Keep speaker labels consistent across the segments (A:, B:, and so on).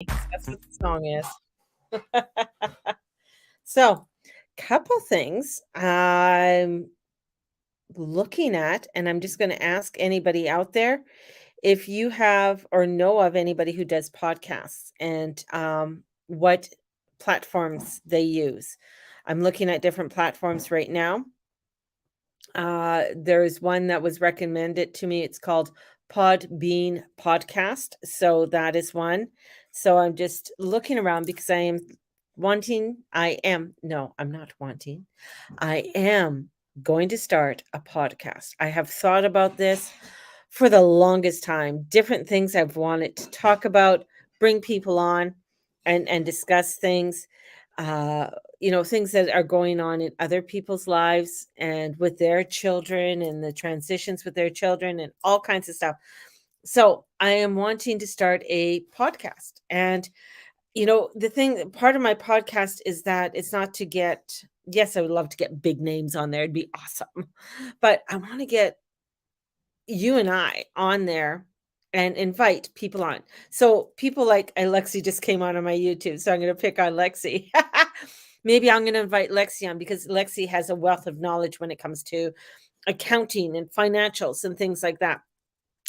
A: That's what the song is. So, couple things I'm looking at, and I'm just going to ask anybody out there if you have or know of anybody who does podcasts and what platforms they use. I'm looking at different platforms right now. There's one that was recommended to me. It's called Podbean Podcast. So that is one. So I'm just looking around because no, I'm not wanting. I am going to start a podcast. I have thought about this for the longest time, different things I've wanted to talk about, bring people on and discuss things. Uh things that are going on in other people's lives and with their children and the transitions with their children and all kinds of stuff. So I am wanting to start a podcast. And, the thing, part of my podcast is that it's not to get, yes, I would love to get big names on there. It'd be awesome. But I want to get you and I on there and invite people on. So people like Alexi just came on my YouTube, so I'm going to pick on Lexi. Maybe I'm going to invite Lexi on because Lexi has a wealth of knowledge when it comes to accounting and financials and things like that,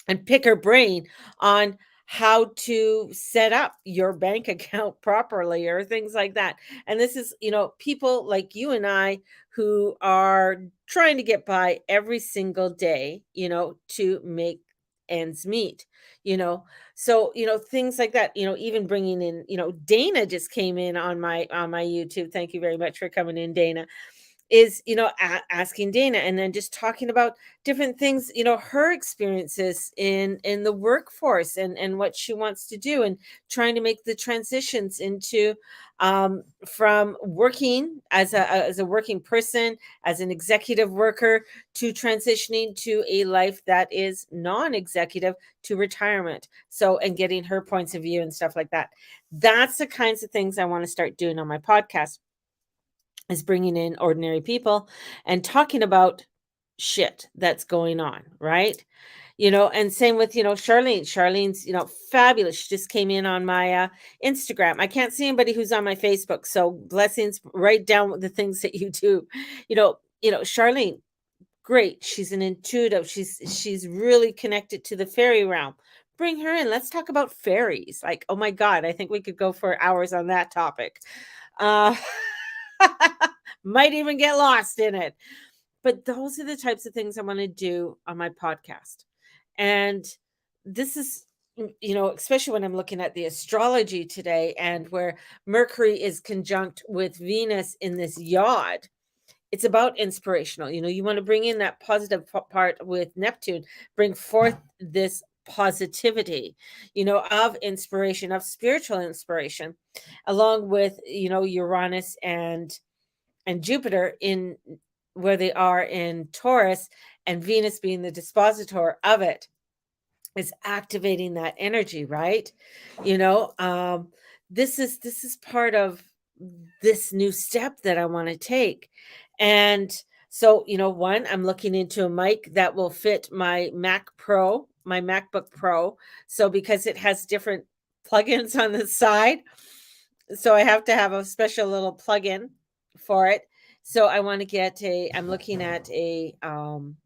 A: and pick her brain on how to set up your bank account properly or things like that. And this is, people like you and I who are trying to get by every single day, to make ends meet, you know. So, things like that, even bringing in, Dana just came in on my YouTube. Thank you very much for coming in, Dana. Is, asking Dana and then just talking about different things, her experiences in the workforce and what she wants to do, and trying to make the transitions into from working as a working person, as an executive worker, to transitioning to a life that is non-executive, to retirement. So, and getting her points of view and stuff like that. That's the kinds of things I want to start doing on my podcast, is bringing in ordinary people and talking about shit that's going on, right? And same with, Charlene. Charlene's, fabulous. She just came in on my Instagram. I can't see anybody who's on my Facebook. So blessings, write down the things that you do. Charlene, great. She's an intuitive. She's really connected to the fairy realm. Bring her in. Let's talk about fairies. Like, oh my God, I think we could go for hours on that topic. Uh might even get lost in it. But those are the types of things I want to do on my podcast. And this is, especially when I'm looking at the astrology today and where Mercury is conjunct with Venus in this yod. It's about inspirational. You want to bring in that positive part with Neptune, bring forth this positivity, of inspiration, of spiritual inspiration, along with, Uranus and Jupiter in where they are in Taurus, and Venus being the dispositor of it, is activating that energy, right? You know, um, this is part of this new step that I want to take. And so, one, I'm looking into a mic that will fit my my MacBook Pro. So because it has different plugins on the side, so I have to have a special little plug-in for it. So I'm looking at a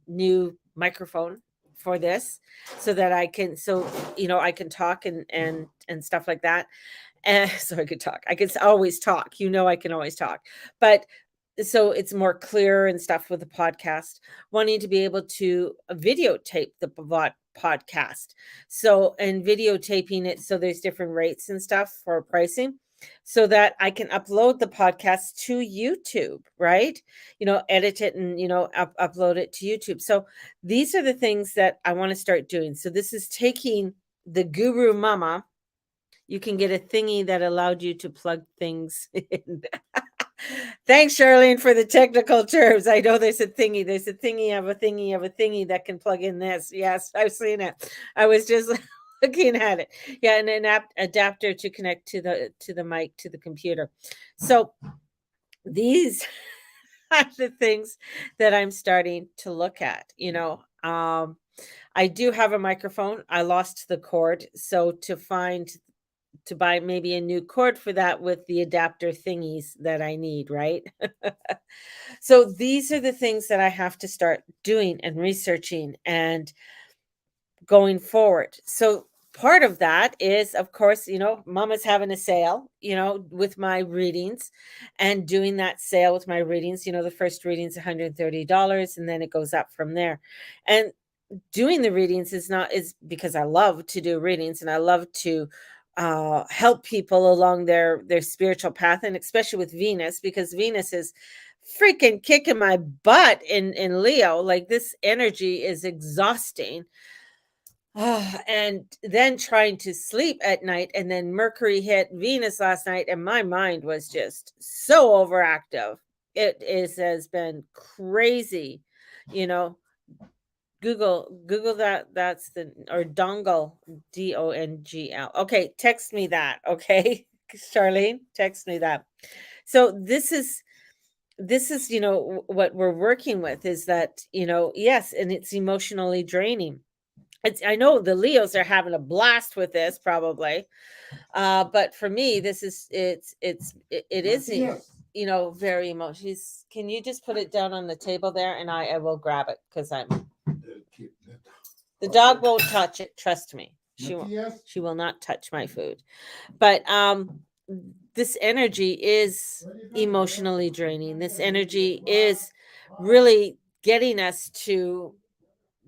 A: new microphone for this, so that I can talk and stuff like that. And so I could talk. I could always talk. I can always talk. But so it's more clear and stuff with the podcast, wanting to be able to videotape the podcast. So, and videotaping it, so there's different rates and stuff for pricing, so that I can upload the podcast to YouTube, right? Edit it and, upload it to YouTube. So these are the things that I want to start doing. So this is taking the Guru Mama. You can get a thingy that allowed you to plug things in. Thanks, Charlene, for the technical terms. I know there's a thingy. There's a thingy of a thingy of a thingy that can plug in this. Yes, I've seen it. I was just looking at it. Yeah, and an adapter to connect to the mic to the computer. So these are the things that I'm starting to look at. I do have a microphone. I lost the cord, so to find to buy maybe a new cord for that with the adapter thingies that I need, right? So these are the things that I have to start doing and researching and going forward. So part of that is, of course, Mama's having a sale, with my readings, and doing that sale with my readings. The first reading's $130, and then it goes up from there. And doing the readings is because I love to do readings, and I love to help people along their spiritual path, and especially with Venus, because Venus is freaking kicking my butt in Leo. Like, this energy is exhausting. And then trying to sleep at night, and then Mercury hit Venus last night, and my mind was just so overactive. Has been crazy. you know Google that. That's the or dongle, DONGL. Okay, text me that. Okay, Charlene, text me that. So this is what we're working with, is that, yes, and it's emotionally draining. I know the Leos are having a blast with this, probably. But for me, this is it is very emotional. Can you just put it down on the table there, and I will grab it, because the dog won't touch it. Trust me, she will not touch my food. But this energy is emotionally draining. This energy is really getting us to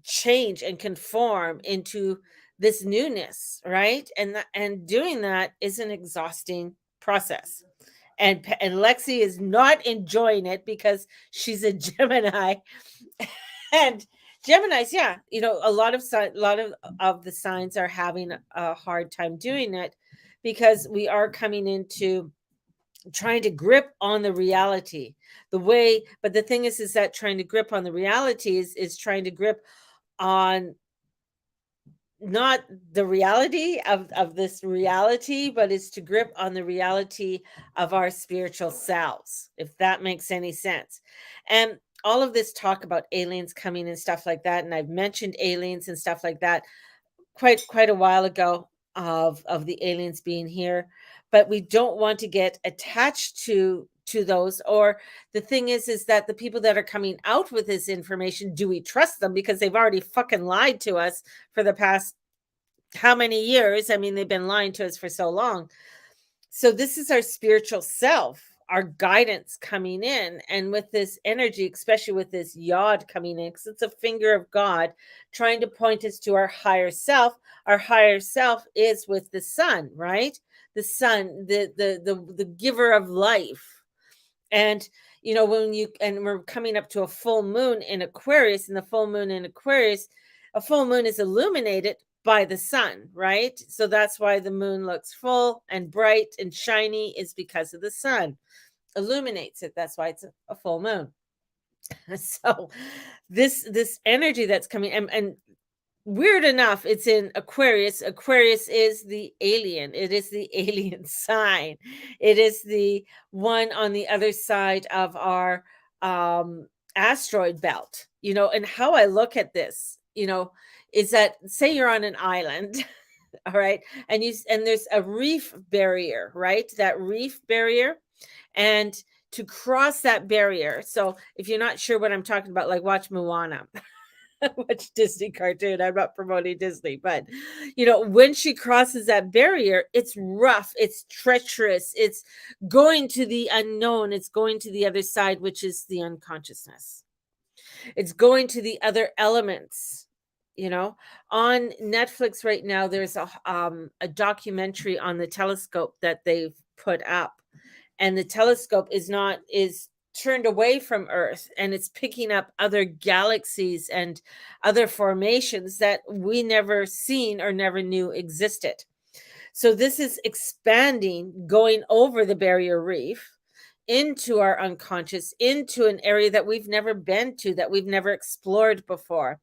A: change and conform into this newness, right? And doing that is an exhausting process. And Lexi is not enjoying it, because she's a Gemini. And Geminis, yeah, a lot of the signs are having a hard time doing it, because we are coming into trying to grip on the reality but the thing is that trying to grip on the reality is trying to grip on not the reality of this reality, but it's to grip on the reality of our spiritual selves, if that makes any sense. And all of this talk about aliens coming and stuff like that, and I've mentioned aliens and stuff like that quite a while ago, of the aliens being here, but we don't want to get attached to those. Or the thing is that the people that are coming out with this information, do we trust them? Because they've already fucking lied to us for the past how many years? I mean, they've been lying to us for so long. So this is our spiritual self, our guidance coming in. And with this energy, especially with this yod coming in, because it's a finger of God trying to point us to our higher self. Our higher self is with the sun, right? The sun, the giver of life. And we're coming up to a full moon in Aquarius, and the full moon in Aquarius, a full moon is illuminated by the sun, right? So that's why the moon looks full and bright and shiny, is because of the sun illuminates it. That's why it's a full moon. So this energy that's coming, and weird enough, it's in Aquarius. Aquarius is the alien. It is the alien sign. It is the one on the other side of our asteroid belt. And how I look at this, is that, say you're on an island, all right, and there's a reef barrier, right? That reef barrier, and to cross that barrier. So if you're not sure what I'm talking about, like, watch Moana. Watch Disney cartoon. I'm not promoting Disney, but when she crosses that barrier, it's rough, it's treacherous, it's going to the unknown, it's going to the other side, which is the unconsciousness. It's going to the other elements. On Netflix right now, there's a documentary on the telescope that they've put up, and the telescope is turned away from Earth, and it's picking up other galaxies and other formations that we never seen or never knew existed. So this is expanding, going over the barrier reef into our unconscious, into an area that we've never been to, that we've never explored before.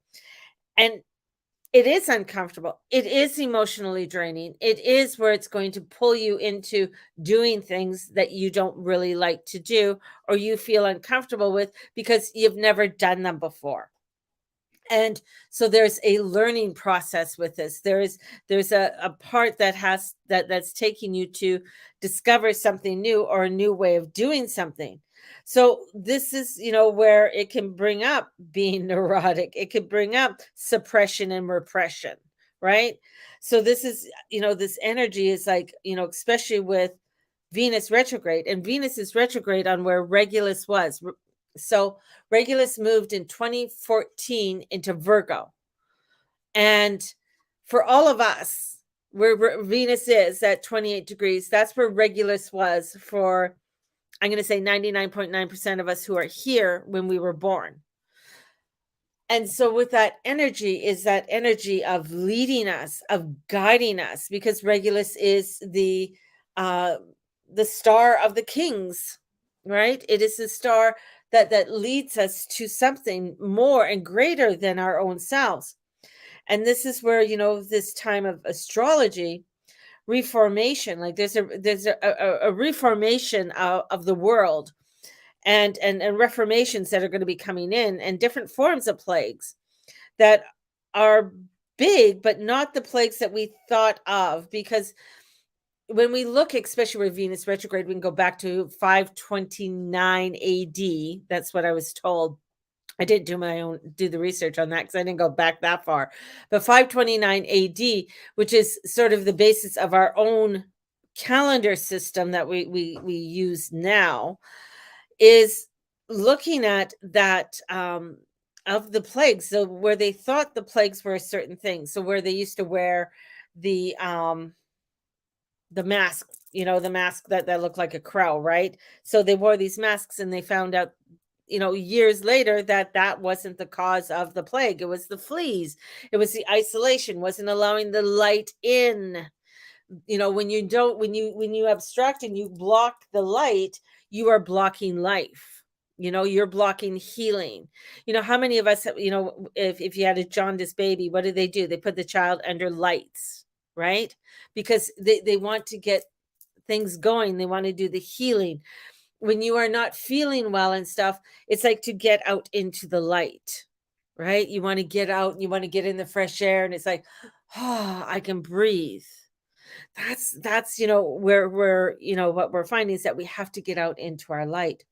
A: And it is uncomfortable. It is emotionally draining. It is where it's going to pull you into doing things that you don't really like to do, or you feel uncomfortable with, because you've never done them before. And so there's a learning process with this. There's a part that's taking you to discover something new or a new way of doing something. So this is, where it can bring up being neurotic. It could bring up suppression and repression, right? So this is, this energy is like, especially with Venus retrograde, and Venus is retrograde on where Regulus was. So Regulus moved in 2014 into Virgo. And for all of us, where Venus is at 28 degrees, that's where Regulus was for, I'm going to say 99.9% of us who are here when we were born. And so with that energy is that energy of leading us, of guiding us, because Regulus is the star of the kings, right? It is the star that leads us to something more and greater than our own selves. And this is where, this time of astrology, reformation, like there's a reformation of the world, and reformations that are going to be coming in, and different forms of plagues that are big, but not the plagues that we thought of. Because when we look, especially with Venus retrograde, we can go back to 529 AD. That's what I was told. I didn't do the research on that because I didn't go back that far. But 529 AD, which is sort of the basis of our own calendar system that we use now, is looking at that of the plagues. So where they thought the plagues were a certain thing. So where they used to wear the mask, the mask that looked like a crow, right? So they wore these masks, and they found out, years later, that wasn't the cause of the plague. It was the fleas. It was the isolation, wasn't allowing the light in. When you abstract and you block the light, you are blocking life. You're blocking healing. How many of us, if you had a jaundiced baby, what do? They put the child under lights, right? Because they want to get things going. They want to do the healing. When you are not feeling well and stuff, it's like to get out into the light, right? You want to get out, and you want to get in the fresh air, and it's like, oh, I can breathe. That's where we're, what we're finding is that we have to get out into our light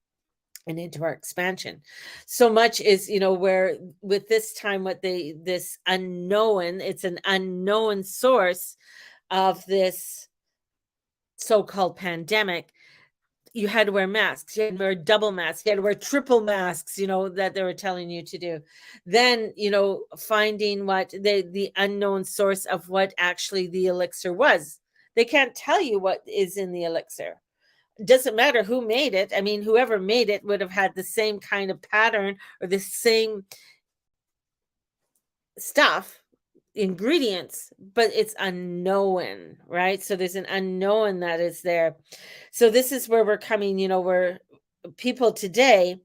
A: and into our expansion. So much is, where with this time, this unknown, it's an unknown source of this so-called pandemic. You had to wear masks, you had to wear double masks, you had to wear triple masks, that they were telling you to do. Then, finding what the unknown source of what actually the elixir was. They can't tell you what is in the elixir. It doesn't matter who made it. I mean, whoever made it would have had the same kind of pattern or the same stuff, ingredients, but it's unknown, right? So there's an unknown that is there. So this is where we're coming, where people today,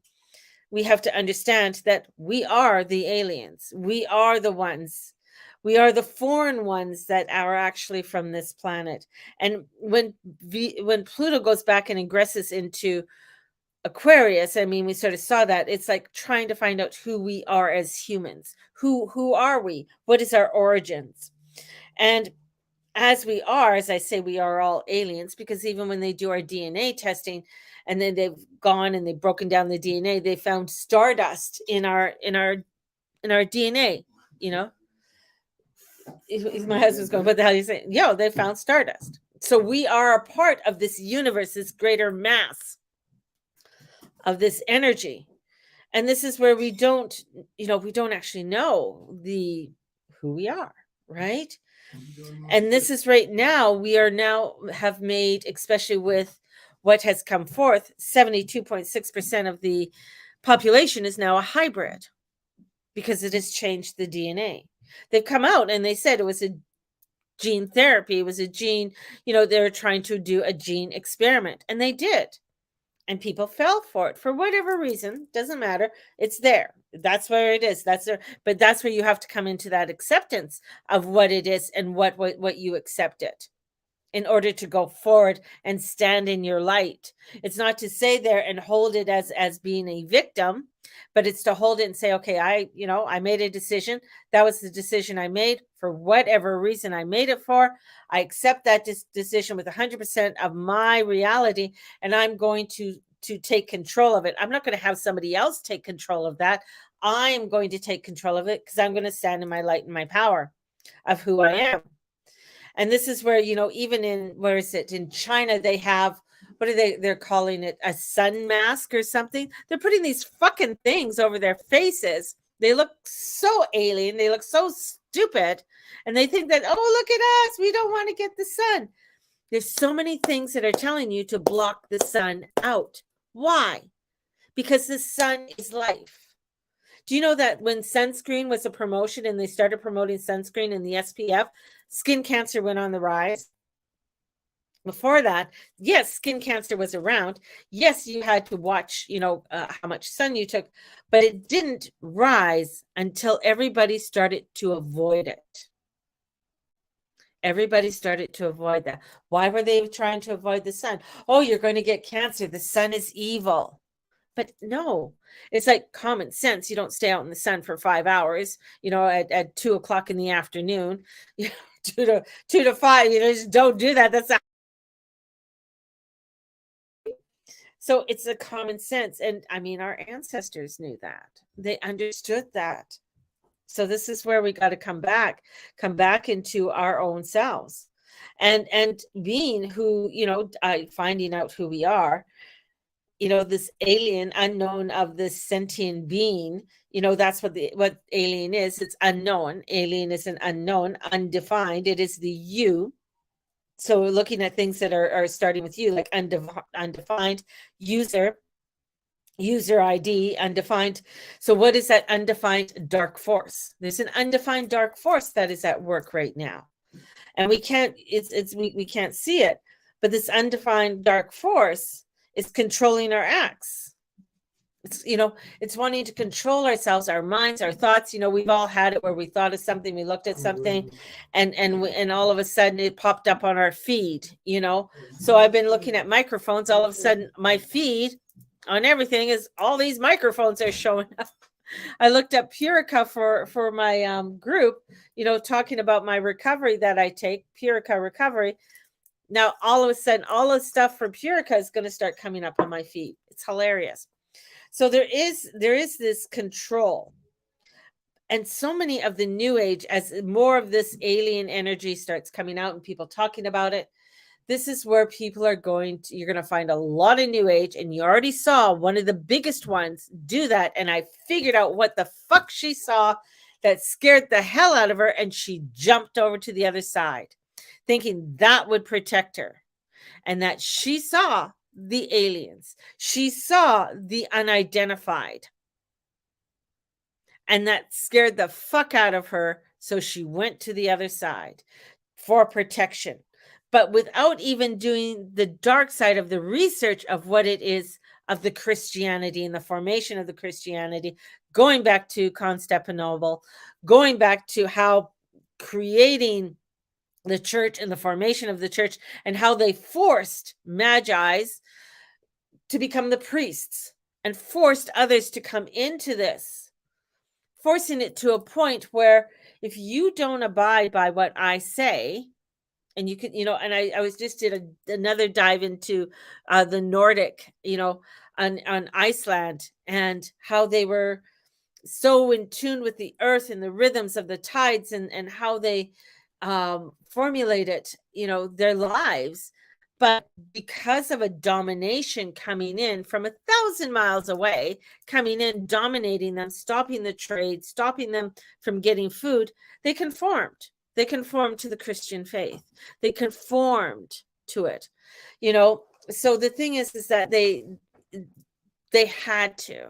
A: we have to understand that we are the aliens. We are the ones. We are the foreign ones that are actually from this planet. And when Pluto goes back and ingresses into Aquarius, I mean, we sort of saw that. It's like trying to find out who we are as humans. Who are we? What is our origins? And as we are, as I say, we are all aliens, because even when they do our DNA testing, and then they've gone and they've broken down the DNA, they found stardust in our DNA. My husband's going, what the hell are you saying? Yo, they found stardust. So we are a part of this universe, this greater mass of this energy. And this is where we don't actually know who we are, right? And this is right now, we are now have made, especially with what has come forth, 72.6% of the population is now a hybrid, because it has changed the DNA. They've come out and they said it was a gene therapy. It was a gene, they're trying to do a gene experiment, and they did. And people fell for it for whatever reason. Doesn't matter. It's there. That's where it is. But that's where you have to come into that acceptance of what it is and what you accept it. in order to go forward and stand in your light. It's not to say there and hold it as being a victim, but it's to hold it and say, okay, I made a decision. That was the decision I made for whatever reason I made it for. I accept that decision with 100% of my reality, and I'm going to take control of it. I'm not going to have somebody else take control of that. I'm going to take control of it because I'm going to stand in my light and my power of who I am. And this is where, even where is it? In China, they have, what are they're calling it, a sun mask or something. They're putting these fucking things over their faces. They look so alien. They look so stupid. And they think that, oh, look at us. We don't want to get the sun. There's so many things that are telling you to block the sun out. Why? Because the sun is life. Do you know that when sunscreen was a promotion and they started promoting sunscreen in the SPF, skin cancer went on the rise? Before that, yes, skin cancer was around. Yes, you had to watch, how much sun you took, but it didn't rise until everybody started to avoid it. Everybody started to avoid that. Why were they trying to avoid the sun? Oh, you're going to get cancer. The sun is evil. But no, it's like common sense. You don't stay out in the sun for 5 hours, at 2 o'clock in the afternoon, 2 to 5, just don't do that. That's not. So it's a common sense. And I mean, our ancestors knew that. They understood that. So this is where we got to come back into our own selves and being who, finding out who we are. This alien unknown of this sentient being, that's what alien is. It's unknown. Alien is an unknown, undefined. It is the you. So we're looking at things that are starting with you, like undefined, user ID, undefined. So what is that undefined dark force? There's an undefined dark force that is at work right now. And we can't see it, but this undefined dark force is controlling our acts. It's wanting to control ourselves, our minds, our thoughts. We've all had it where we thought of something, we looked at something, and all of a sudden it popped up on our feed. So I've been looking at microphones. All of a sudden, my feed on everything is all these microphones are showing up. I looked up Purica for my group, talking about my recovery that I take, Purica Recovery. Now, all of a sudden, all the stuff from Purica is going to start coming up on my feed. It's hilarious. So there is this control. And so many of the new age, as more of this alien energy starts coming out and people talking about it, this is where people are you're going to find a lot of new age. And you already saw one of the biggest ones do that. And I figured out what the fuck she saw that scared the hell out of her. And she jumped over to the other side, thinking that would protect her. And that she saw the aliens. She saw the unidentified. And that scared the fuck out of her. So she went to the other side for protection. But without even doing the dark side of the research of what it is of the Christianity and the formation of the Christianity, going back to Constantinople, going back to how creating the church and the formation of the church and how they forced magi's to become the priests and forced others to come into this, forcing it to a point where if you don't abide by what I say, and you can, and I was just did another dive into the Nordic, on Iceland, and how they were so in tune with the earth and the rhythms of the tides and how they formulated, their lives. But because of a domination coming in from 1,000 miles away, coming in, dominating them, stopping the trade, stopping them from getting food, they conformed. They conformed to the Christian faith. They conformed to it, So the thing is that they had to,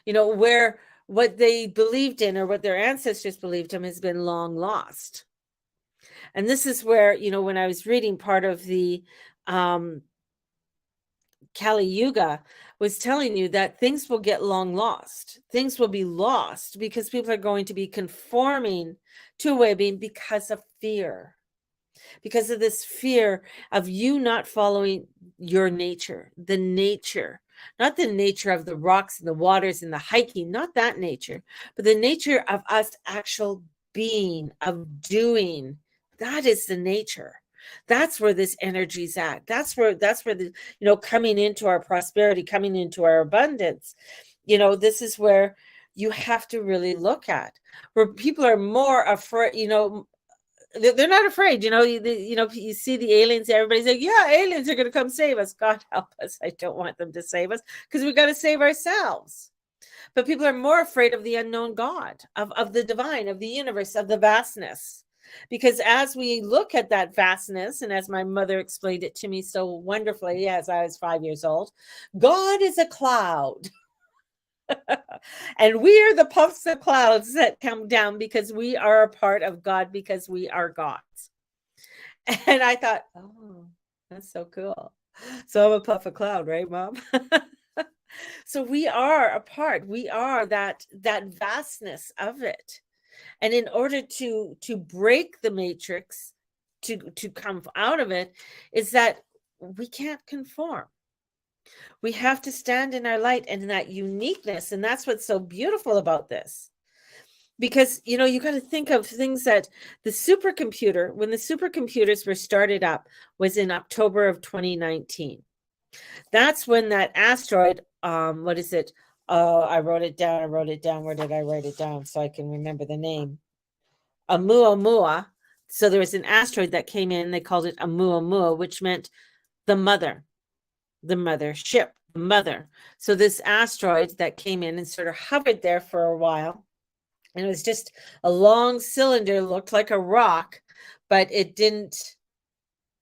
A: where what they believed in or what their ancestors believed in has been long lost. And this is where, when I was reading part of the Kali Yuga, was telling you that things will get long lost. Things will be lost because people are going to be conforming to a way being because of fear. because of this fear of you not following your nature, not the nature of the rocks and the waters and the hiking, not that nature, but the nature of us actual being, of doing. That is the nature. That's where this energy's at. That's where the, coming into our prosperity, coming into our abundance. This is where you have to really look at, where people are more afraid, they're not afraid. You see the aliens, everybody's like, yeah, aliens are going to come save us. God help us. I don't want them to save us, because we got to save ourselves. But people are more afraid of the unknown God, of the divine, of the universe, of the vastness. Because as we look at that vastness, and as my mother explained it to me so wonderfully as I was 5 years old, God is a cloud. And we are the puffs of clouds that come down because we are a part of God, because we are gods. And I thought, oh, that's so cool. So I'm a puff of cloud, right, Mom? So we are a part. We are that vastness of it. And in order to break the matrix, to come out of it, is that we can't conform. We have to stand in our light and in that uniqueness. And that's what's so beautiful about this. Because, you got to think of things that the supercomputer, when the supercomputers were started up, was in October of 2019. That's when that asteroid, what is it? Oh, I wrote it down. Where did I write it down so I can remember the name? Oumuamua. So there was an asteroid that came in. They called it Oumuamua, which meant the mother ship, the mother. So this asteroid that came in and sort of hovered there for a while, and it was just a long cylinder, looked like a rock, but it didn't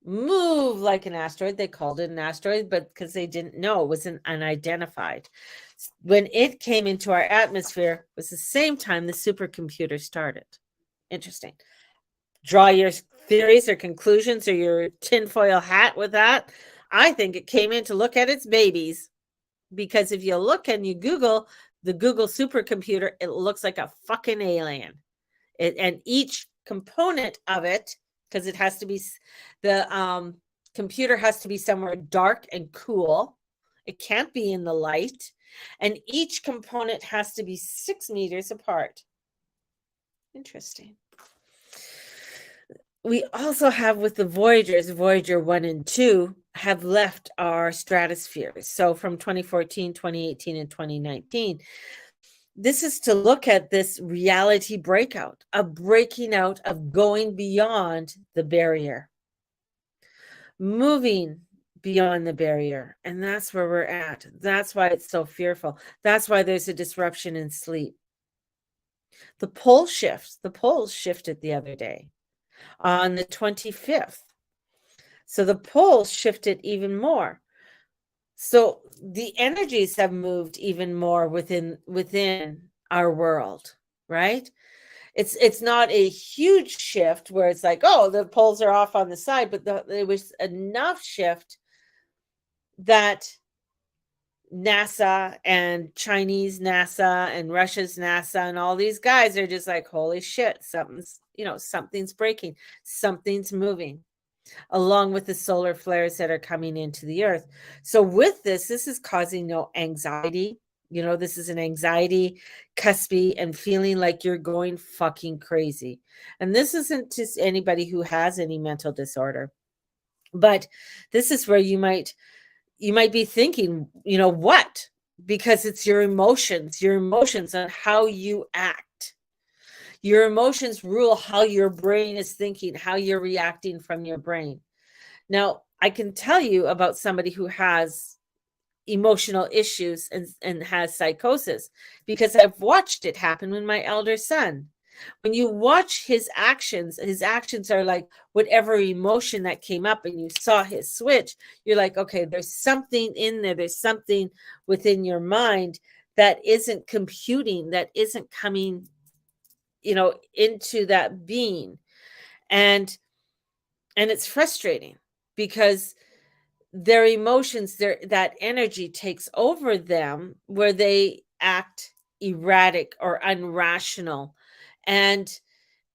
A: move like an asteroid. They called it an asteroid, but because they didn't know, it was unidentified. When it came into our atmosphere, it was the same time the supercomputer started. Interesting. Draw your theories or conclusions or your tinfoil hat with that. I think it came in to look at its babies, because if you look and you Google the Google supercomputer, it looks like a fucking alien. And each component of it, because it has to be, the computer has to be somewhere dark and cool. It can't be in the light. And each component has to be 6 meters apart. Interesting. We also have, with the Voyagers, Voyager 1 and 2, have left our stratosphere. So from 2014, 2018, and 2019, this is to look at this reality breakout, a breaking out of going beyond the barrier, moving beyond the barrier. And that's where we're at. That's why it's so fearful. That's why there's a disruption in sleep. The poles shifted the other day on the 25th. So the poles shifted even more. So the energies have moved even more within our world, right? It's not a huge shift where it's like, oh, the poles are off on the side, but there was enough shift that NASA and Chinese NASA and Russia's NASA and all these guys are just like, holy shit, something's breaking, something's moving, along with the solar flares that are coming into the earth. So with this is causing no anxiety. This is an anxiety, cuspy, and feeling like you're going fucking crazy. And this isn't just anybody who has any mental disorder, but this is where you might be thinking, what? Because it's your emotions on how you act. Your emotions rule how your brain is thinking, how you're reacting from your brain. Now, I can tell you about somebody who has emotional issues and has psychosis, because I've watched it happen with my elder son. When you watch his actions are like whatever emotion that came up and you saw his switch, you're like, okay, there's something in there. There's something within your mind that isn't computing, that isn't coming, into that being. And it's frustrating because their emotions, that energy takes over them, where they act erratic or unrational and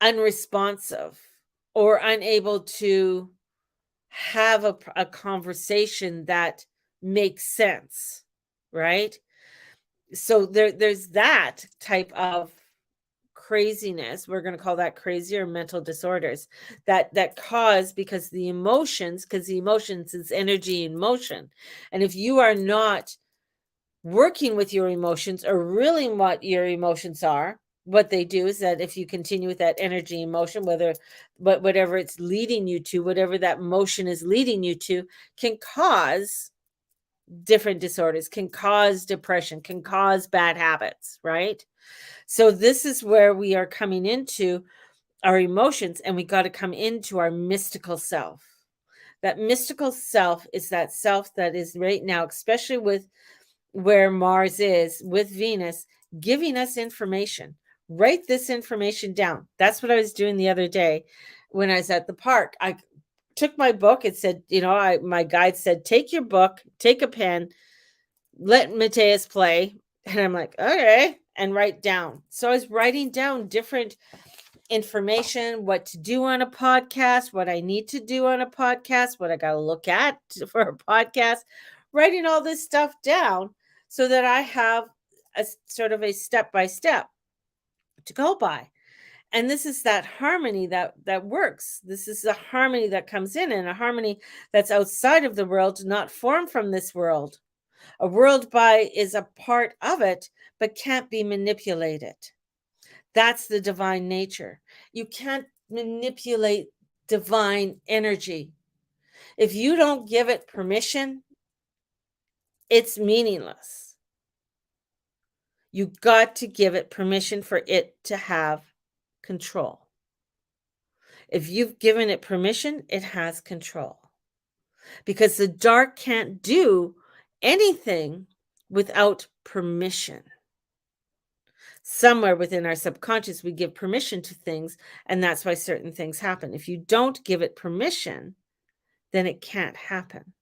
A: unresponsive. or unable to have a conversation that makes sense, right? So there's that type of craziness. We're going to call that crazy or mental disorders that cause because the emotions is energy in motion. And if you are not working with your emotions or reeling what your emotions are, what they do is that if you continue with that energy emotion, whatever it's leading you to, whatever that motion is leading you to, can cause different disorders, can cause depression, can cause bad habits, right? So this is where we are coming into our emotions, and we got to come into our mystical self. That mystical self is that self that is right now, especially with where Mars is with Venus, giving us information. Write this information down. That's what I was doing the other day when I was at the park. I took my book. It said, my guide said, take your book, take a pen, let Mateus play. And I'm like, okay, and write down. So I was writing down different information, what to do on a podcast, what I need to do on a podcast, what I got to look at for a podcast, writing all this stuff down so that I have a sort of a step by step to go by. And this is that harmony that works. This is the harmony that comes in, and a harmony that's outside of the world, not formed from this world. A world by is a part of it, but can't be manipulated. That's the divine nature. You can't manipulate divine energy. If you don't give it permission, it's meaningless. You got to give it permission for it to have control. If you've given it permission, it has control. Because the dark can't do anything without permission. Somewhere within our subconscious, we give permission to things, and that's why certain things happen. If you don't give it permission, then it can't happen.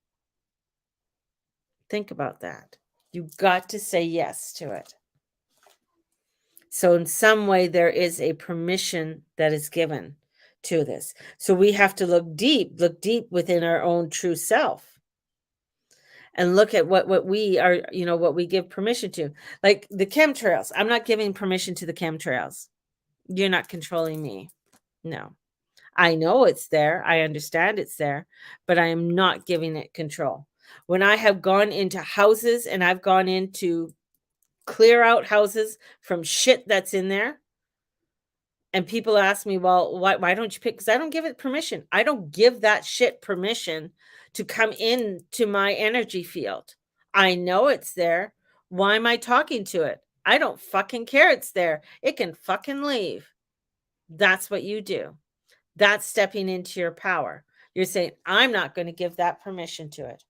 A: Think about that. You got to say yes to it. So in some way, there is a permission that is given to this. So we have to look deep within our own true self and look at what we are, what we give permission to. Like the chemtrails. I'm not giving permission to the chemtrails. You're not controlling me. No. I know it's there. I understand it's there, but I am not giving it control. When I have gone into houses and I've gone in to clear out houses from shit that's in there, and people ask me, well, why don't you pick? Because I don't give it permission. I don't give that shit permission to come into my energy field. I know it's there. Why am I talking to it? I don't fucking care it's there. It can fucking leave. That's what you do. That's stepping into your power. You're saying, I'm not going to give that permission to it.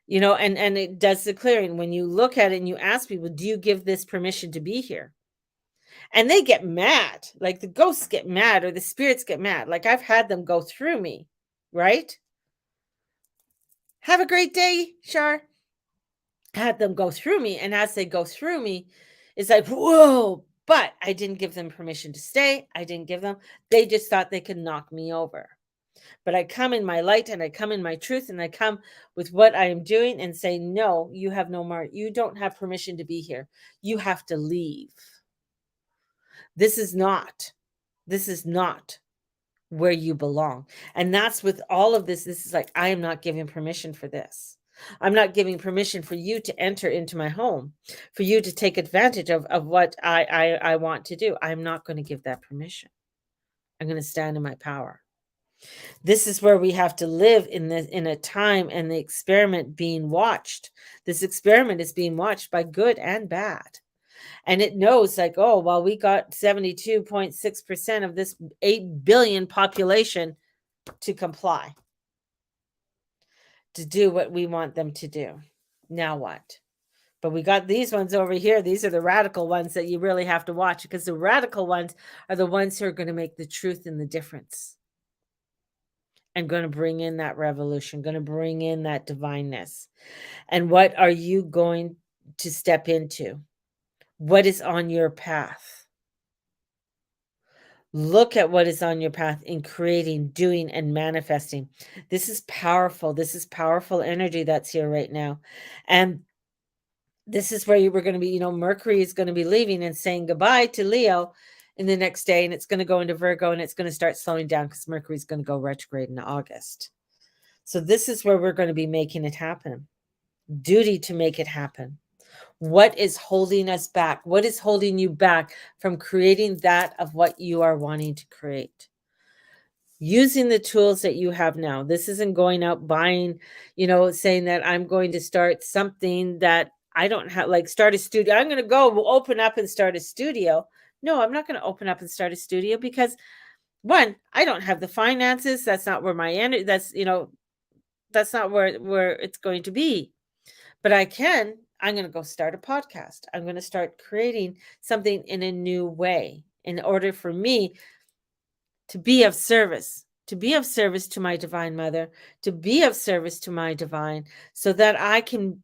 A: And it does the clearing. When you look at it and you ask people, do you give this permission to be here? And they get mad. Like the ghosts get mad or the spirits get mad. Like I've had them go through me, right? Have a great day, Shar. Had them go through me. And as they go through me, it's like, whoa, but I didn't give them permission to stay. I didn't give them. They just thought they could knock me over. But I come in my light and I come in my truth and I come with what I am doing and say, no, you have no more. You don't have permission to be here. You have to leave. This is not where you belong. And that's with all of this. This is like, I am not giving permission for this. I'm not giving permission for you to enter into my home, for you to take advantage of what I want to do. I'm not going to give that permission. I'm going to stand in my power. This is where we have to live in a time and the experiment being watched. This experiment is being watched by good and bad. And it knows like, oh, well, we got 72.6% of this 8 billion population to comply, to do what we want them to do. Now what? But we got these ones over here. These are the radical ones that you really have to watch, because the radical ones are the ones who are going to make the truth and the difference. And going to bring in that revolution, going to bring in that divineness. And what are you going to step into? What is on your path? Look at what is on your path in creating, doing, and manifesting. This is powerful. This is powerful energy that's here right now. And this is where you were going to be, Mercury is going to be leaving and saying goodbye to Leo in the next day, and it's going to go into Virgo, and it's going to start slowing down because Mercury is going to go retrograde in August. So this is where we're going to be making it happen. Duty to make it happen. What is holding us back? What is holding you back from creating that of what you are wanting to create? Using the tools that you have now. This isn't going out buying, saying that I'm going to start something that I don't have, like start a studio. I'm going to go open up and start a studio. No, I'm not going to open up and start a studio because one, I don't have the finances. That's not where my energy, that's not where it's going to be. But I'm going to go start a podcast. I'm going to start creating something in a new way in order for me to be of service, to my divine mother, to be of service to my divine, so that I can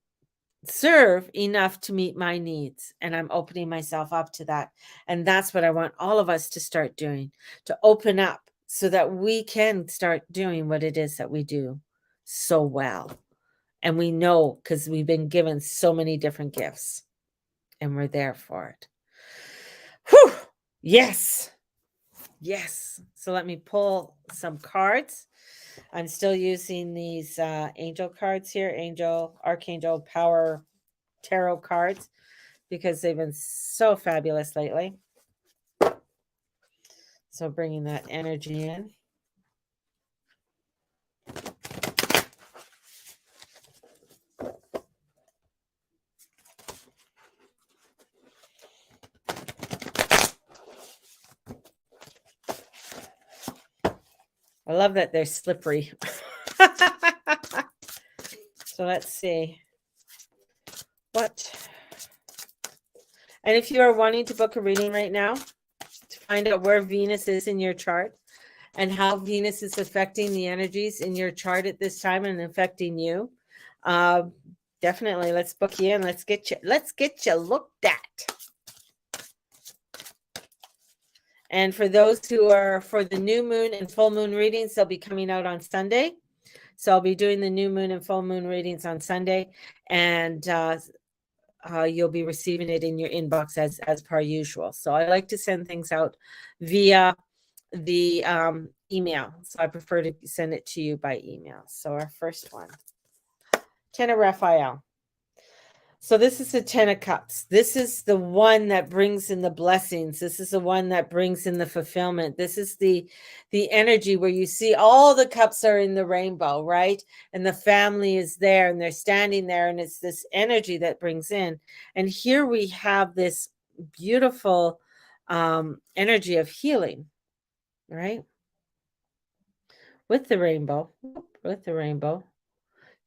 A: serve enough to meet my needs. And I'm opening myself up to that. And that's what I want all of us to start doing, to open up so that we can start doing what it is that we do so well. And we know because we've been given so many different gifts and we're there for it. Whew! Yes. Yes. So let me pull some cards. I'm still using these angel cards here, Archangel Power Tarot cards, because they've been so fabulous lately. So bringing that energy in. I love that they're slippery. So let's see. And if you are wanting to book a reading right now, to find out where Venus is in your chart and how Venus is affecting the energies in your chart at this time and affecting you, definitely let's book you in. Let's get you looked at. And for those who are for the new moon and full moon readings, they'll be coming out on Sunday. So I'll be doing the new moon and full moon readings on Sunday, and you'll be receiving it in your inbox as per usual. So I like to send things out via the email. So I prefer to send it to you by email. So our first one, Ten of Raphael. So this is the Ten of Cups. This is the one that brings in the blessings. This is the one that brings in the fulfillment. This is the energy where you see all the cups are in the rainbow, right? And the family is there and they're standing there, and it's this energy that brings in. And here we have this beautiful energy of healing, right? With the rainbow.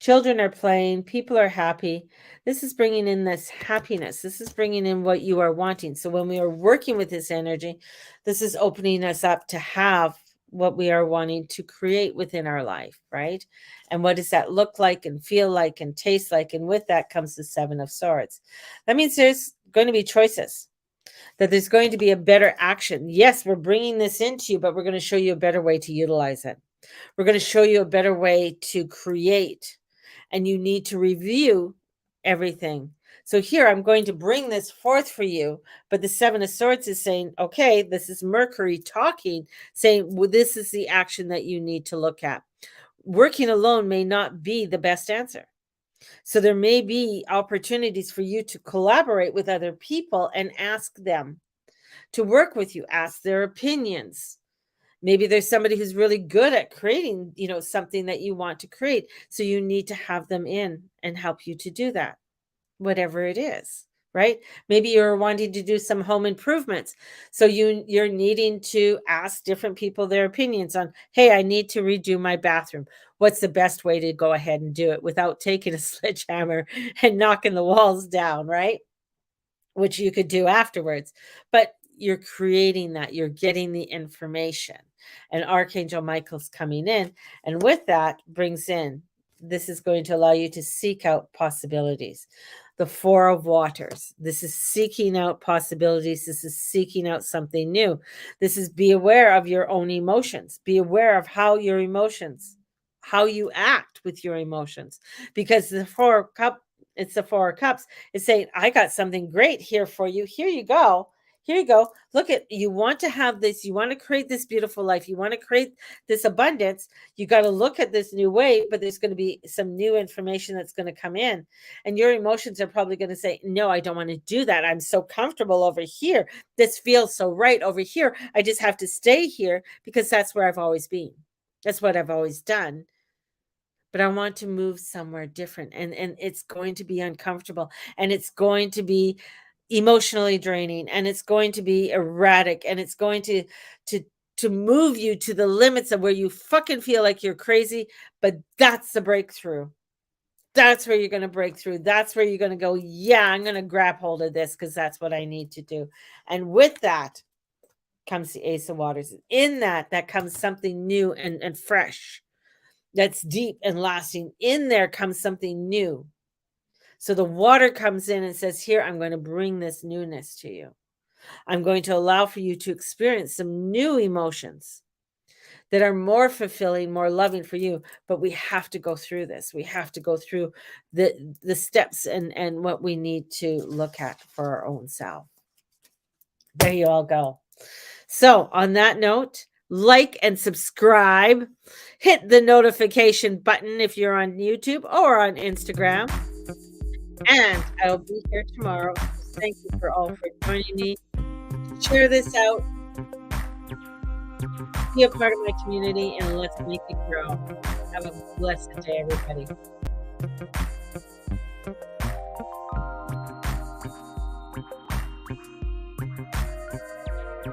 A: Children are playing. People are happy. This is bringing in this happiness. This is bringing in what you are wanting. So when we are working with this energy, this is opening us up to have what we are wanting to create within our life, right? And what does that look like and feel like and taste like? And with that comes the Seven of Swords. That means there's going to be choices, that there's going to be a better action. Yes, we're bringing this into you, but we're going to show you a better way to utilize it. We're going to show you a better way to create. And you need to review everything. So here I'm going to bring this forth for you, but the Seven of Swords is saying, okay, this is Mercury talking, saying, well, this is the action that you need to look at. Working alone may not be the best answer. So there may be opportunities for you to collaborate with other people and ask them to work with you, ask their opinions. Maybe there's somebody who's really good at creating, something that you want to create. So you need to have them in and help you to do that, whatever it is, right? Maybe you're wanting to do some home improvements. So you're needing to ask different people their opinions on, hey, I need to redo my bathroom. What's the best way to go ahead and do it without taking a sledgehammer and knocking the walls down, right? Which you could do afterwards. But you're creating that, you're getting the information. And Archangel Michael's coming in. And with that brings in, this is going to allow you to seek out possibilities. the Four of Waters. This is seeking out possibilities. This is seeking out something new. This is be aware of your own emotions. Be aware of how you act with your emotions. Because it's the Four of Cups. It's saying, I got something great here for you. Here you go. Here you go. Look at, you want to have this, you want to create this beautiful life, you want to create this abundance. You got to look at this new way, but there's going to be some new information that's going to come in. And your emotions are probably going to say, no, I don't want to do that. I'm so comfortable over here. This feels so right over here. I just have to stay here because that's where I've always been. That's what I've always done. But I want to move somewhere different. And it's going to be uncomfortable, and it's going to be emotionally draining, and it's going to be erratic, and it's going to to move you to the limits of where you fucking feel like you're crazy. But that's the breakthrough. That's where you're going to break through. That's where you're going to go, yeah, I'm going to grab hold of this because that's what I need to do. And with that comes the Ace of Waters. In that comes something new and fresh. That's deep and lasting. In there comes something new. So the water comes in and says, here, I'm going to bring this newness to you. I'm going to allow for you to experience some new emotions that are more fulfilling, more loving for you. But we have to go through this. We have to go through the steps and what we need to look at for our own self. There you all go. So on that note, like and subscribe. Hit the notification button if you're on YouTube or on Instagram. And I'll be here tomorrow. Thank you for all for joining me. Share this out. Be a part of my community, and let's make it grow. Have a blessed day, everybody.